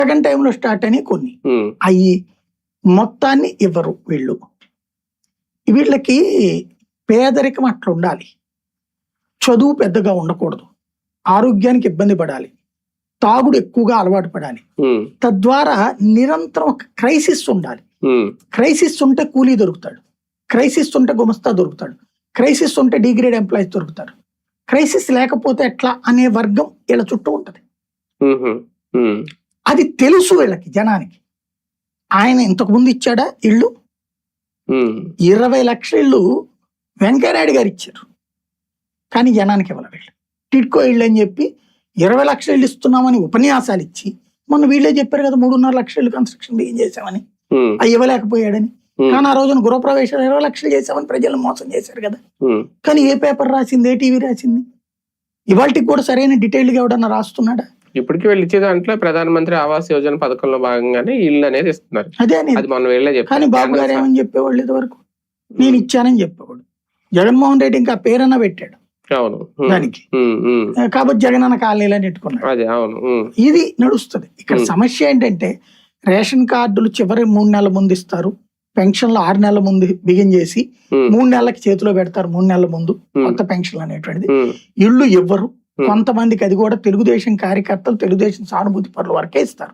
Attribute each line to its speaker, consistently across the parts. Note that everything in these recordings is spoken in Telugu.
Speaker 1: సెకండ్ టైంలో స్టార్ట్ అని కొన్ని అవి మొత్తాన్ని ఇవ్వరు వీళ్ళు. వీళ్ళకి పేదరికం అట్లా ఉండాలి, చదువు పెద్దగా ఉండకూడదు, ఆరోగ్యానికి ఇబ్బంది పడాలి, తాగుడు ఎక్కువగా అలవాటు పడాలి, తద్వారా నిరంతరం ఒక క్రైసిస్ ఉండాలి. క్రైసిస్ ఉంటే కూలీ దొరుకుతాడు, క్రైసిస్ ఉంటే గుమస్తా దొరుకుతాడు, క్రైసిస్ ఉంటే డిగ్రేడ్ ఎంప్లాయీస్ దొరుకుతారు. క్రైసిస్ లేకపోతే ఎట్లా అనే వర్గం వీళ్ళ చుట్టూ ఉంటది. అది తెలుసు వీళ్ళకి, జనానికి. ఆయన ఇంతకు ముందు ఇచ్చాడా ఇళ్ళు? 20 లక్షల ఇళ్ళు వెంకయ్యనాయుడు గారు ఇచ్చారు, కానీ జనానికి ఇవ్వాలి. వీళ్ళు టిడ్కో ఇళ్ళు అని చెప్పి 20 లక్షల ఇళ్ళు ఇస్తున్నామని ఉపన్యాసాలు ఇచ్చి, మొన్న వీళ్ళే చెప్పారు కదా 3.5 లక్షల ఇళ్ళు కన్స్ట్రక్షన్ బిగిన్ చేశామని, అవి ఇవ్వలేకపోయాడని. కానీ ఆ రోజున గృహప్రవేశాలు 20 లక్షలు చేశామని ప్రజలను మోసం చేశారు కదా. కానీ ఏ పేపర్ రాసింది, ఏ టీవీ రాసింది? ఇవాళకి కూడా సరైన డీటెయిల్ గా ఎవడన్నా రాస్తున్నాడా?
Speaker 2: ఇప్పటికి వీళ్ళు ఇచ్చే దాంట్లో ప్రధానమంత్రి ఆవాస్ యోజన పథకంలో భాగంగానే ఇల్లు అనేది ఇస్తున్నారు.
Speaker 1: అదే కానీ బాబు గారు ఏమని చెప్పేవాళ్ళు ఇదివరకు? నేను ఇచ్చానని చెప్పేవాడు. జగన్మోహన్ రెడ్డి ఇంకా పేరన్నా పెట్టాడు దానికి, కాబట్టి జగన్ అన్న కాలనీలని పెట్టుకున్నాడు. ఇది నడుస్తుంది. ఇక్కడ సమస్య ఏంటంటే రేషన్ కార్డులు చివరి 3 నెలల ముందు ఇస్తారు, పెన్షన్లు 6 నెలల ముందు బిగిన్ చేసి 3 నెలలకి చేతిలో పెడతారు. 3 నెలల ముందు కొత్త పెన్షన్లు అనేటువంటిది. ఇళ్ళు ఇవ్వరు. కొంతమందికి అది కూడా తెలుగుదేశం కార్యకర్తలు, తెలుగుదేశం సానుభూతి పరుల వరకే ఇస్తారు.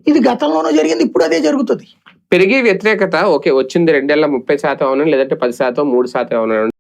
Speaker 1: ఇది గతంలోనూ జరిగింది, ఇప్పుడు అదే జరుగుతుంది.
Speaker 2: పెరిగే వ్యతిరేకత ఓకే వచ్చింది 2 ఏళ్ల 30% అవును, లేదంటే 10%, 3% అవును.